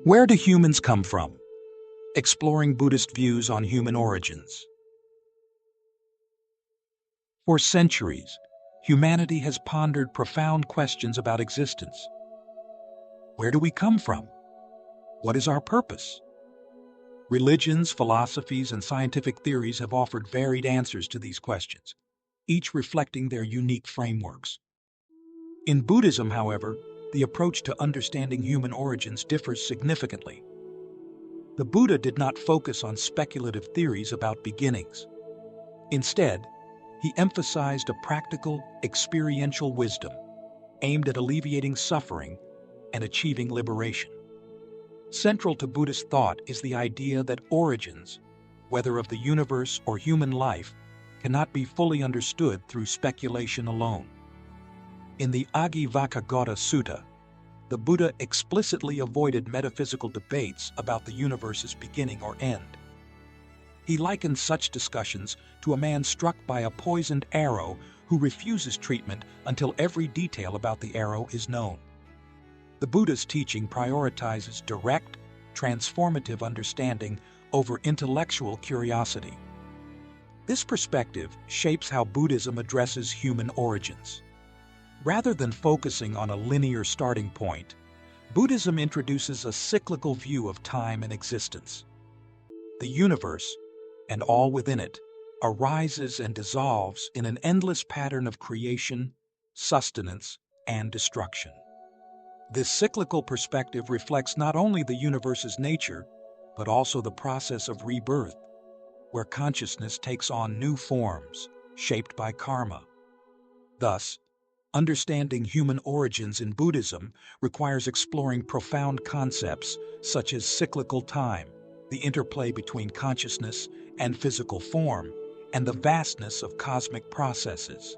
Where do humans come from? Exploring Buddhist views on human origins. For centuries, humanity has pondered profound questions about existence. Where do we come from? What is our purpose? Religions, philosophies, and scientific theories have offered varied answers to these questions, each reflecting their unique frameworks. In Buddhism, however, the approach to understanding human origins differs significantly. The Buddha did not focus on speculative theories about beginnings. Instead, he emphasized a practical, experiential wisdom aimed at alleviating suffering and achieving liberation. Central to Buddhist thought is the idea that origins, whether of the universe or human life, cannot be fully understood through speculation alone. In the Agivakagauta Sutta, the Buddha explicitly avoided metaphysical debates about the universe's beginning or end. He likened such discussions to a man struck by a poisoned arrow who refuses treatment until every detail about the arrow is known. The Buddha's teaching prioritizes direct, transformative understanding over intellectual curiosity. This perspective shapes how Buddhism addresses human origins. Rather than focusing on a linear starting point, Buddhism introduces a cyclical view of time and existence. The universe, and all within it, arises and dissolves in an endless pattern of creation, sustenance, and destruction. This cyclical perspective reflects not only the universe's nature, but also the process of rebirth, where consciousness takes on new forms, shaped by karma. Thus, understanding human origins in Buddhism requires exploring profound concepts such as cyclical time, the interplay between consciousness and physical form, and the vastness of cosmic processes.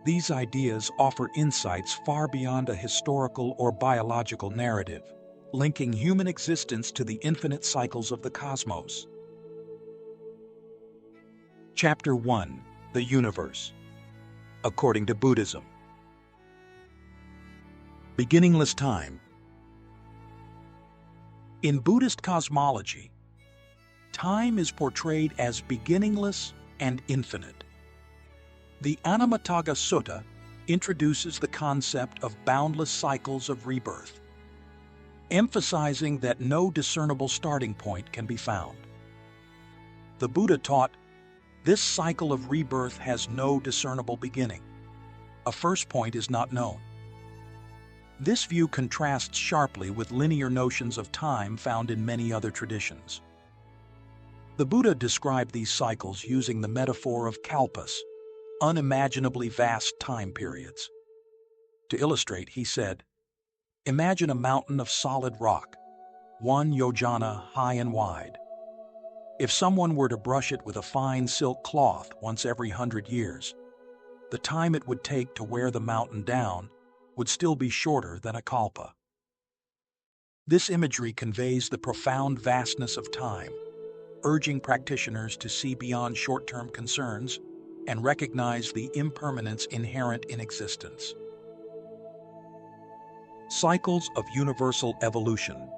These ideas offer insights far beyond a historical or biological narrative, linking human existence to the infinite cycles of the cosmos. Chapter 1: The Universe. According to Buddhism. Beginningless time. In Buddhist cosmology, time is portrayed as beginningless and infinite. The Anattagga Sutta introduces the concept of boundless cycles of rebirth, emphasizing that no discernible starting point can be found. The Buddha taught, this cycle of rebirth has no discernible beginning. A first point is not known. This view contrasts sharply with linear notions of time found in many other traditions. The Buddha described these cycles using the metaphor of kalpas, unimaginably vast time periods. To illustrate, he said, imagine a mountain of solid rock, 1 yojana high and wide. If someone were to brush it with a fine silk cloth once every 100 years, the time it would take to wear the mountain down would still be shorter than a kalpa. This imagery conveys the profound vastness of time, urging practitioners to see beyond short-term concerns and recognize the impermanence inherent in existence. Cycles of universal evolution.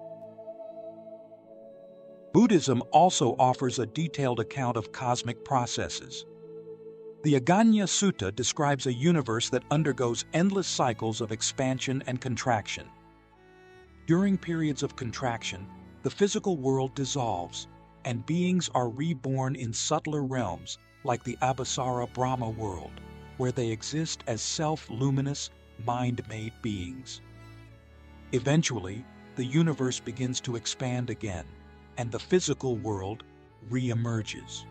Buddhism also offers a detailed account of cosmic processes. The Aganya Sutta describes a universe that undergoes endless cycles of expansion and contraction. During periods of contraction, the physical world dissolves, and beings are reborn in subtler realms like the Abhisara Brahma world, where they exist as self-luminous, mind-made beings. Eventually, the universe begins to expand again, and the physical world re-emerges.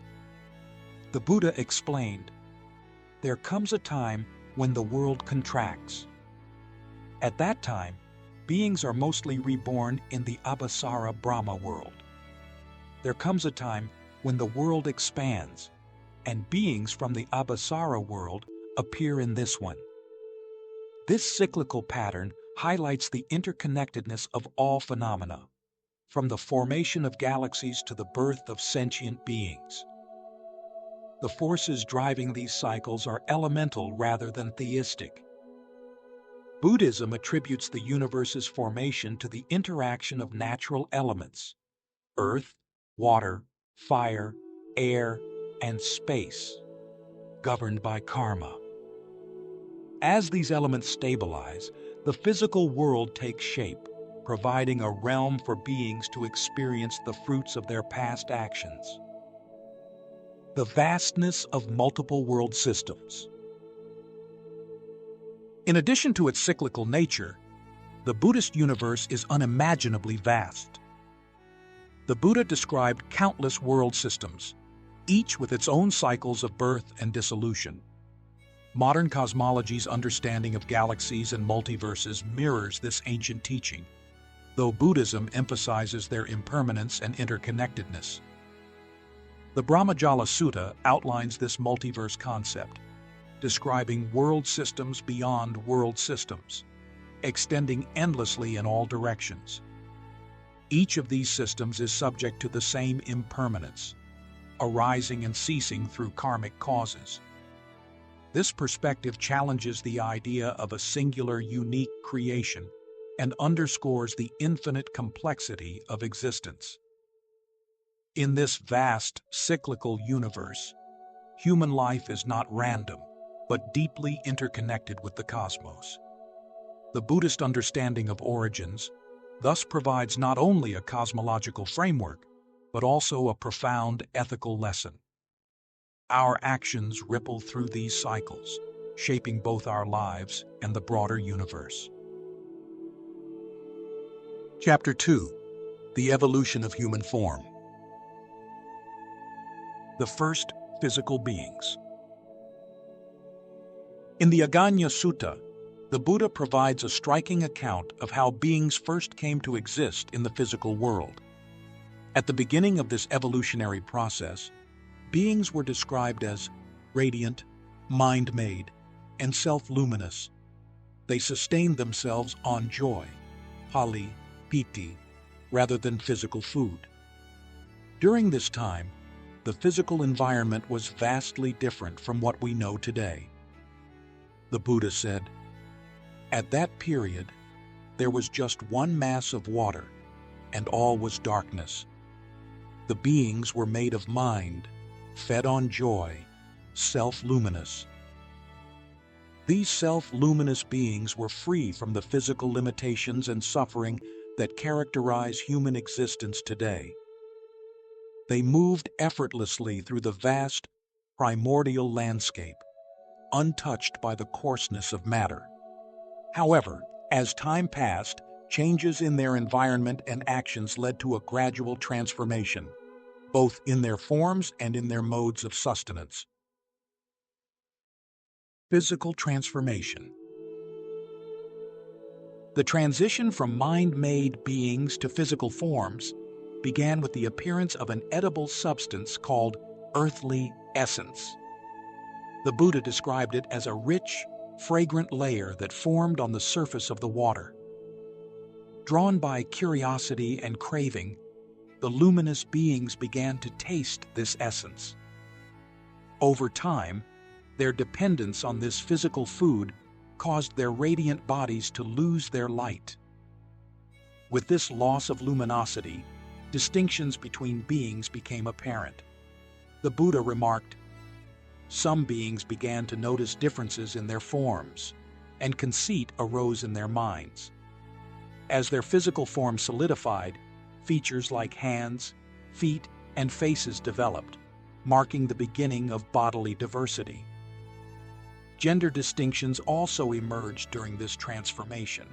The Buddha explained, there comes a time when the world contracts. At that time, beings are mostly reborn in the Abhisara Brahma world. There comes a time when the world expands, and beings from the Abhisara world appear in this one. This cyclical pattern highlights the interconnectedness of all phenomena, from the formation of galaxies to the birth of sentient beings. The forces driving these cycles are elemental rather than theistic. Buddhism attributes the universe's formation to the interaction of natural elements: earth, water, fire, air, and space, governed by karma. As these elements stabilize, the physical world takes shape, providing a realm for beings to experience the fruits of their past actions. The vastness of multiple world systems. In addition to its cyclical nature, the Buddhist universe is unimaginably vast. The Buddha described countless world systems, each with its own cycles of birth and dissolution. Modern cosmology's understanding of galaxies and multiverses mirrors this ancient teaching, though Buddhism emphasizes their impermanence and interconnectedness. The Brahmajala Sutta outlines this multiverse concept, describing world systems beyond world systems, extending endlessly in all directions. Each of these systems is subject to the same impermanence, arising and ceasing through karmic causes. This perspective challenges the idea of a singular, unique creation and underscores the infinite complexity of existence. In this vast, cyclical universe, human life is not random, but deeply interconnected with the cosmos. The Buddhist understanding of origins thus provides not only a cosmological framework, but also a profound ethical lesson. Our actions ripple through these cycles, shaping both our lives and the broader universe. Chapter 2: The Evolution of Human Form. The first physical beings. In the Aggañña Sutta, the Buddha provides a striking account of how beings first came to exist in the physical world. At the beginning of this evolutionary process, beings were described as radiant, mind-made, and self-luminous. They sustained themselves on joy, pali, piti, rather than physical food. During this time, the physical environment was vastly different from what we know today. The Buddha said, "At that period, there was just one mass of water, and all was darkness. The beings were made of mind, fed on joy, self-luminous. These self-luminous beings were free from the physical limitations and suffering that characterize human existence today. They moved effortlessly through the vast, primordial landscape, untouched by the coarseness of matter. However, as time passed, changes in their environment and actions led to a gradual transformation, both in their forms and in their modes of sustenance." Physical transformation. The transition from mind-made beings to physical forms began with the appearance of an edible substance called earthly essence. The Buddha described it as a rich, fragrant layer that formed on the surface of the water. Drawn by curiosity and craving, the luminous beings began to taste this essence. Over time, their dependence on this physical food caused their radiant bodies to lose their light. With this loss of luminosity, distinctions between beings became apparent. The Buddha remarked, "Some beings began to notice differences in their forms, and conceit arose in their minds. As their physical form solidified, features like hands, feet, and faces developed, marking the beginning of bodily diversity. Gender distinctions also emerged during this transformation.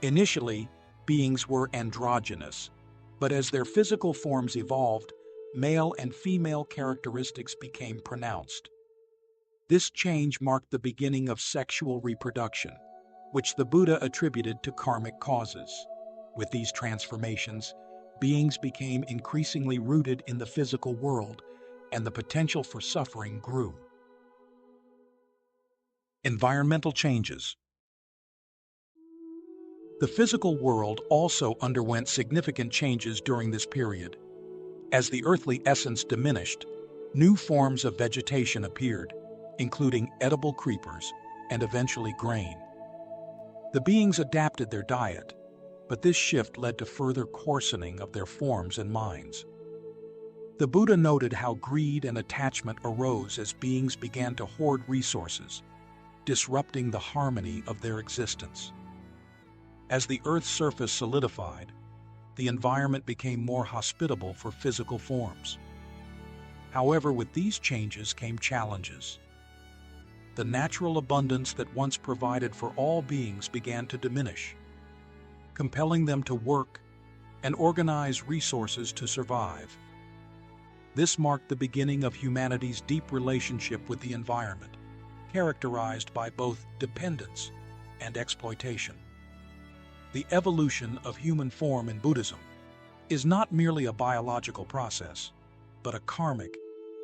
Initially, beings were androgynous, but as their physical forms evolved, male and female characteristics became pronounced. This change marked the beginning of sexual reproduction, which the Buddha attributed to karmic causes. With these transformations, beings became increasingly rooted in the physical world, and the potential for suffering grew. Environmental changes. The physical world also underwent significant changes during this period. As the earthly essence diminished, new forms of vegetation appeared, including edible creepers and eventually grain. The beings adapted their diet, but this shift led to further coarsening of their forms and minds. The Buddha noted how greed and attachment arose as beings began to hoard resources, disrupting the harmony of their existence. As the Earth's surface solidified, the environment became more hospitable for physical forms. However, with these changes came challenges. The natural abundance that once provided for all beings began to diminish, compelling them to work and organize resources to survive. This marked the beginning of humanity's deep relationship with the environment, characterized by both dependence and exploitation. The evolution of human form in Buddhism is not merely a biological process, but a karmic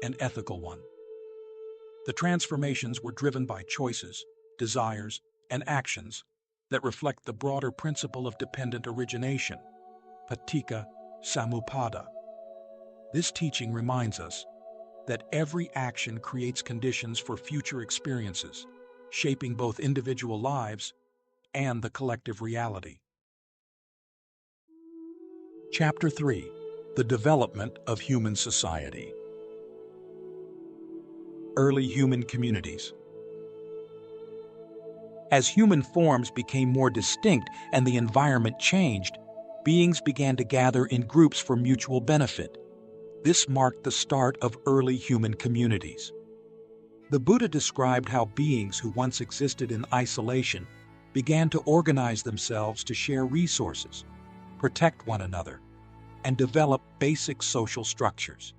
and ethical one. The transformations were driven by choices, desires, and actions that reflect the broader principle of dependent origination, paticca samuppada. This teaching reminds us that every action creates conditions for future experiences, shaping both individual lives and the collective reality. Chapter 3: The Development of Human Society. Early human communities. As human forms became more distinct and the environment changed, beings began to gather in groups for mutual benefit. This marked the start of early human communities. The Buddha described how beings who once existed in isolation began to organize themselves to share resources, protect one another, and develop basic social structures.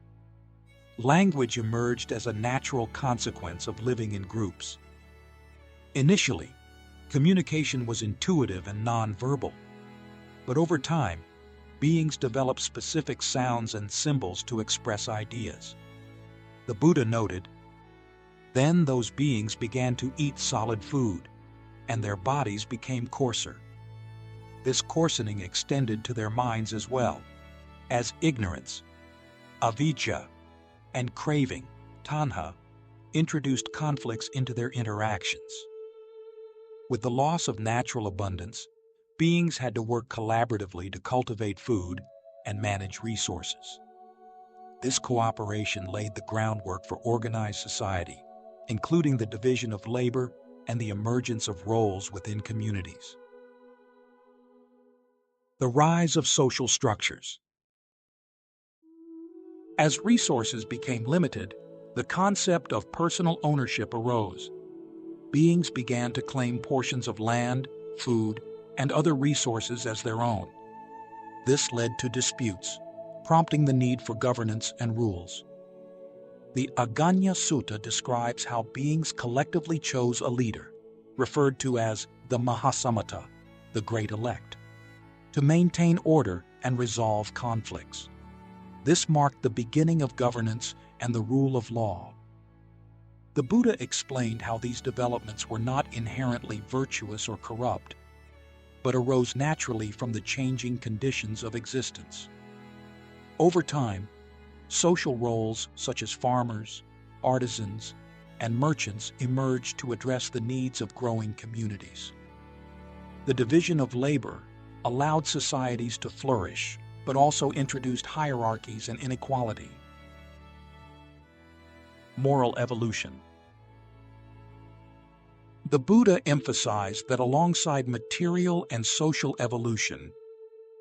Language emerged as a natural consequence of living in groups. Initially, communication was intuitive and non-verbal, but over time, beings developed specific sounds and symbols to express ideas. The Buddha noted, "Then those beings began to eat solid food, and their bodies became coarser. This coarsening extended to their minds as well, as ignorance, avijja, and craving, tanha, introduced conflicts into their interactions. With the loss of natural abundance, beings had to work collaboratively to cultivate food and manage resources. This cooperation laid the groundwork for organized society, including the division of labor and the emergence of roles within communities. The rise of social structures. As resources became limited, the concept of personal ownership arose. Beings began to claim portions of land, food, and other resources as their own. This led to disputes, prompting the need for governance and rules. The Aggañña Sutta describes how beings collectively chose a leader, referred to as the Mahasammata, the Great Elect, to maintain order and resolve conflicts. This marked the beginning of governance and the rule of law. The Buddha explained how these developments were not inherently virtuous or corrupt, but arose naturally from the changing conditions of existence. Over time, social roles such as farmers, artisans, and merchants emerged to address the needs of growing communities. The division of labor allowed societies to flourish, but also introduced hierarchies and inequality. Moral evolution. The Buddha emphasized that alongside material and social evolution,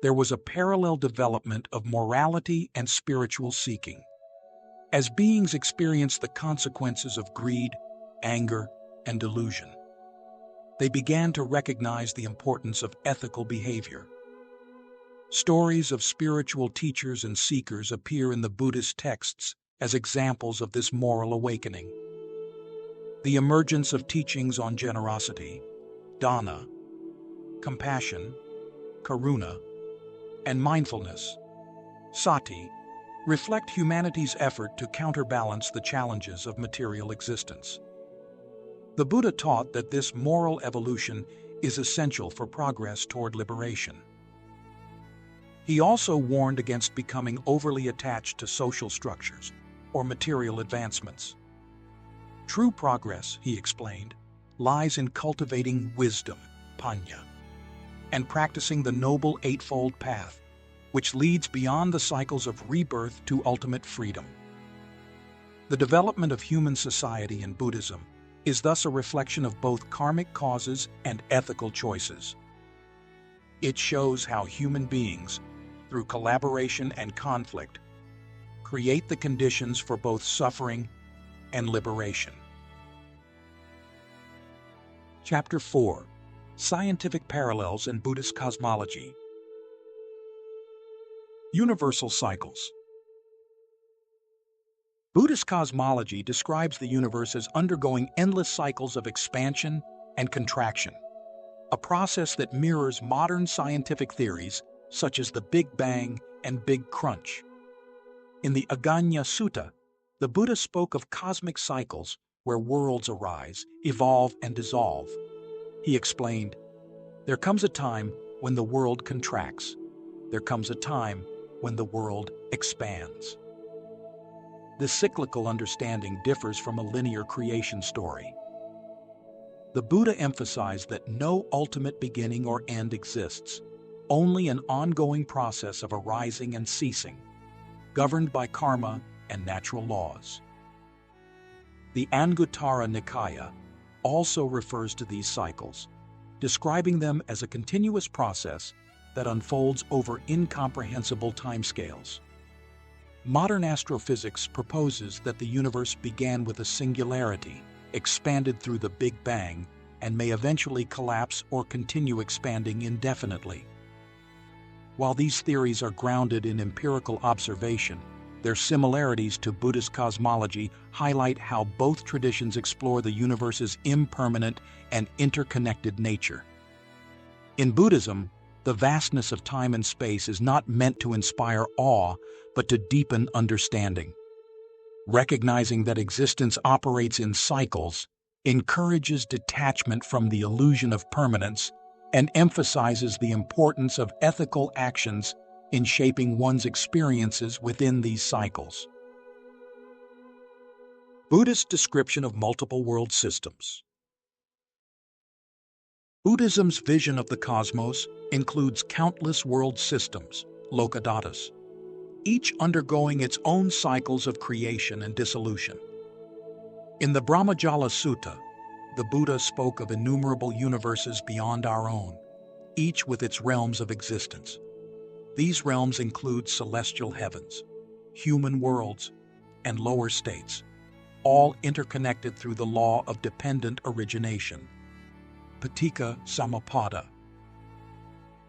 there was a parallel development of morality and spiritual seeking. As beings experienced the consequences of greed, anger, and delusion, they began to recognize the importance of ethical behavior. Stories of spiritual teachers and seekers appear in the Buddhist texts as examples of this moral awakening. The emergence of teachings on generosity, dana, compassion, karuna, and mindfulness, sati, reflect humanity's effort to counterbalance the challenges of material existence. The Buddha taught that this moral evolution is essential for progress toward liberation. He also warned against becoming overly attached to social structures or material advancements. True progress, he explained, lies in cultivating wisdom, Nibbana, and practicing the Noble Eightfold Path, which leads beyond the cycles of rebirth to ultimate freedom. The development of human society in Buddhism is thus a reflection of both karmic causes and ethical choices. It shows how human beings, through collaboration and conflict, create the conditions for both suffering and liberation. Chapter 4: Scientific Parallels in Buddhist Cosmology. Universal Cycles. Buddhist cosmology describes the universe as undergoing endless cycles of expansion and contraction, a process that mirrors modern scientific theories such as the Big Bang and Big Crunch. In the Aggañña Sutta, the Buddha spoke of cosmic cycles where worlds arise, evolve, and dissolve. He explained, "There comes a time when the world contracts. There comes a time when the world expands." This cyclical understanding differs from a linear creation story. The Buddha emphasized that no ultimate beginning or end exists, only an ongoing process of arising and ceasing, governed by karma and natural laws. The Anguttara Nikaya also refers to these cycles, describing them as a continuous process that unfolds over incomprehensible timescales. Modern astrophysics proposes that the universe began with a singularity, expanded through the Big Bang, and may eventually collapse or continue expanding indefinitely. While these theories are grounded in empirical observation, their similarities to Buddhist cosmology highlight how both traditions explore the universe's impermanent and interconnected nature. In Buddhism, the vastness of time and space is not meant to inspire awe, but to deepen understanding. Recognizing that existence operates in cycles encourages detachment from the illusion of permanence and emphasizes the importance of ethical actions in shaping one's experiences within these cycles. Buddhist description of multiple world systems. Buddhism's vision of the cosmos includes countless world systems, lokadatas, each undergoing its own cycles of creation and dissolution. In the Brahmajala Sutta, the Buddha spoke of innumerable universes beyond our own, each with its realms of existence. These realms include celestial heavens, human worlds, and lower states, all interconnected through the law of dependent origination, Paticca Samuppada.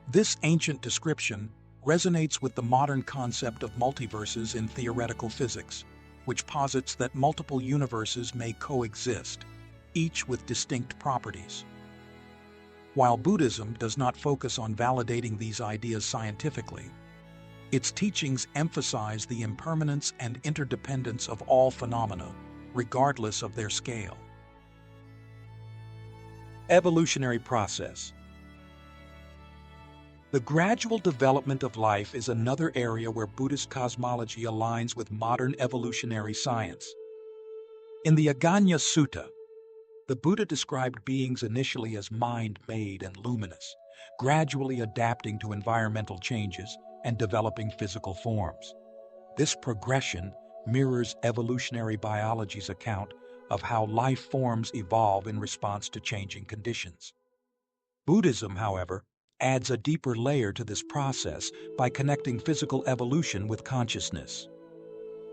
This ancient description resonates with the modern concept of multiverses in theoretical physics, which posits that multiple universes may coexist, each with distinct properties. While Buddhism does not focus on validating these ideas scientifically, its teachings emphasize the impermanence and interdependence of all phenomena, regardless of their scale. Evolutionary process. The gradual development of life is another area where Buddhist cosmology aligns with modern evolutionary science. In the Aggañña Sutta, the Buddha described beings initially as mind-made and luminous, gradually adapting to environmental changes and developing physical forms. This progression mirrors evolutionary biology's account of how life forms evolve in response to changing conditions. Buddhism, however, adds a deeper layer to this process by connecting physical evolution with consciousness.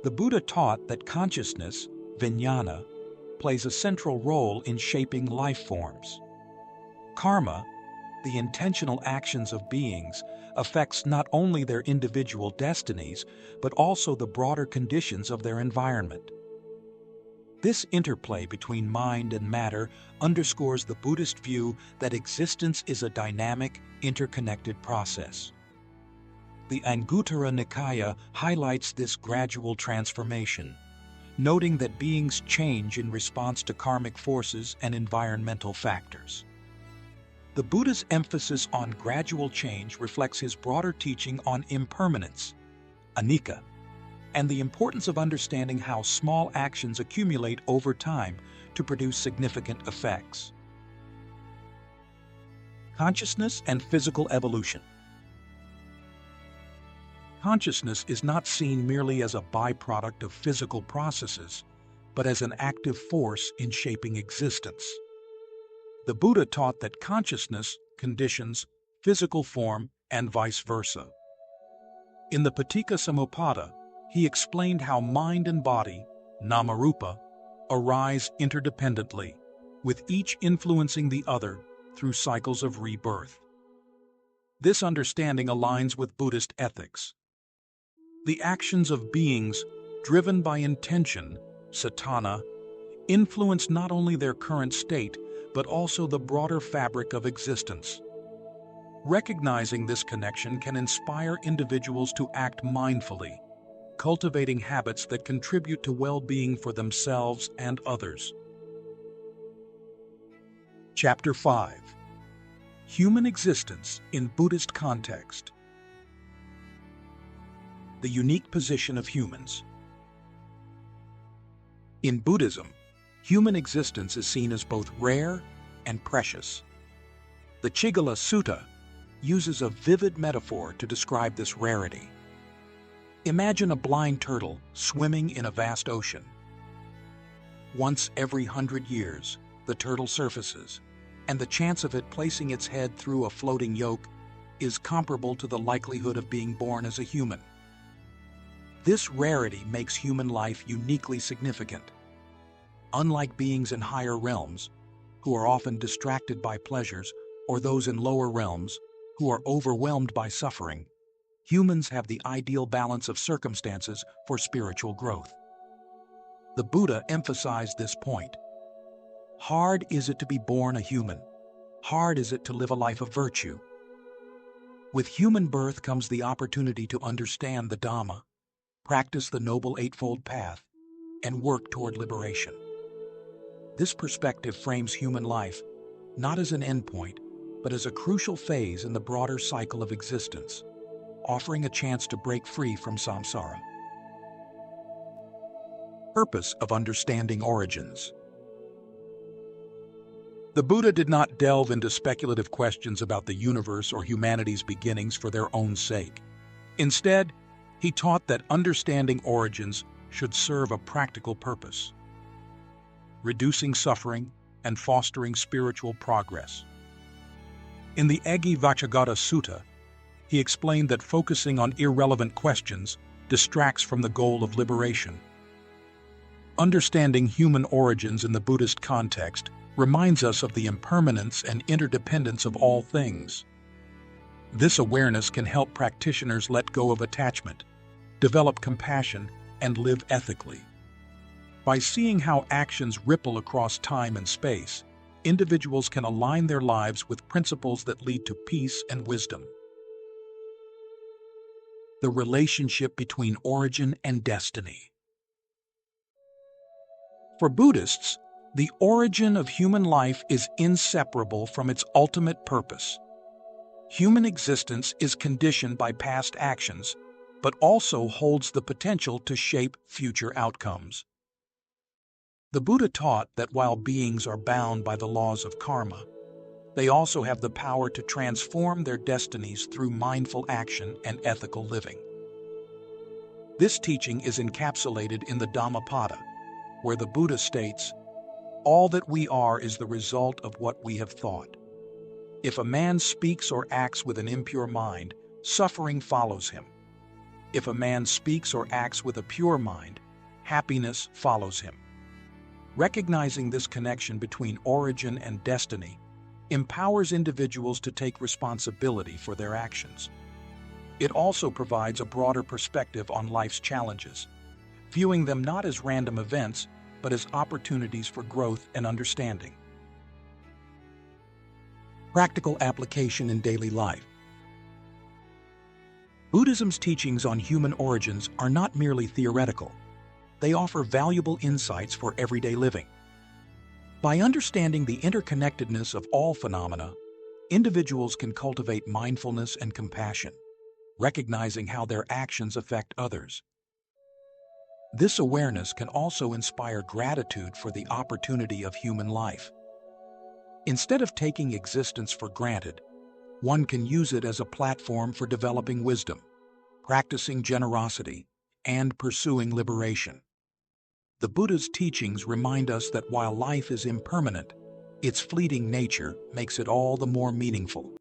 The Buddha taught that consciousness, vijnana, plays a central role in shaping life forms. Karma, the intentional actions of beings, affects not only their individual destinies, but also the broader conditions of their environment. This interplay between mind and matter underscores the Buddhist view that existence is a dynamic, interconnected process. The Anguttara Nikaya highlights this gradual transformation, noting that beings change in response to karmic forces and environmental factors. The Buddha's emphasis on gradual change reflects his broader teaching on impermanence, anicca, and the importance of understanding how small actions accumulate over time to produce significant effects. Consciousness and physical evolution. Consciousness is not seen merely as a byproduct of physical processes, but as an active force in shaping existence. The Buddha taught that consciousness conditions physical form and vice versa. In the Paticca Samuppada, he explained how mind and body, namarupa, arise interdependently, with each influencing the other through cycles of rebirth. This understanding aligns with Buddhist ethics. The actions of beings driven by intention, satana, influence not only their current state, but also the broader fabric of existence. Recognizing this connection can inspire individuals to act mindfully, cultivating habits that contribute to well-being for themselves and others. Chapter 5. Human Existence in Buddhist Context. The unique position of humans. In Buddhism, human existence is seen as both rare and precious. The Chigala Sutta uses a vivid metaphor to describe this rarity. Imagine a blind turtle swimming in a vast ocean. Once every 100 years, the turtle surfaces, and the chance of it placing its head through a floating yolk is comparable to the likelihood of being born as a human. This rarity makes human life uniquely significant. Unlike beings in higher realms, who are often distracted by pleasures, or those in lower realms, who are overwhelmed by suffering, humans have the ideal balance of circumstances for spiritual growth. The Buddha emphasized this point. Hard is it to be born a human. Hard is it to live a life of virtue. With human birth comes the opportunity to understand the Dhamma, practice the Noble Eightfold Path, and work toward liberation. This perspective frames human life not as an endpoint, but as a crucial phase in the broader cycle of existence, offering a chance to break free from samsara. Purpose of understanding origins. The Buddha did not delve into speculative questions about the universe or humanity's beginnings for their own sake. Instead, he taught that understanding origins should serve a practical purpose, reducing suffering and fostering spiritual progress. In the Agi Vachagata Sutta, he explained that focusing on irrelevant questions distracts from the goal of liberation. Understanding human origins in the Buddhist context reminds us of the impermanence and interdependence of all things. This awareness can help practitioners let go of attachment, develop compassion, and live ethically. By seeing how actions ripple across time and space, individuals can align their lives with principles that lead to peace and wisdom. The relationship between origin and destiny. For Buddhists, the origin of human life is inseparable from its ultimate purpose. Human existence is conditioned by past actions, but also holds the potential to shape future outcomes. The Buddha taught that while beings are bound by the laws of karma, they also have the power to transform their destinies through mindful action and ethical living. This teaching is encapsulated in the Dhammapada, where the Buddha states, "All that we are is the result of what we have thought. If a man speaks or acts with an impure mind, suffering follows him. If a man speaks or acts with a pure mind, happiness follows him." Recognizing this connection between origin and destiny empowers individuals to take responsibility for their actions. It also provides a broader perspective on life's challenges, viewing them not as random events, but as opportunities for growth and understanding. Practical application in daily life. Buddhism's teachings on human origins are not merely theoretical. They offer valuable insights for everyday living. By understanding the interconnectedness of all phenomena, individuals can cultivate mindfulness and compassion, recognizing how their actions affect others. This awareness can also inspire gratitude for the opportunity of human life. Instead of taking existence for granted, One can use it as a platform for developing wisdom, practicing generosity, and pursuing liberation. The Buddha's teachings remind us that while life is impermanent, its fleeting nature makes it all the more meaningful.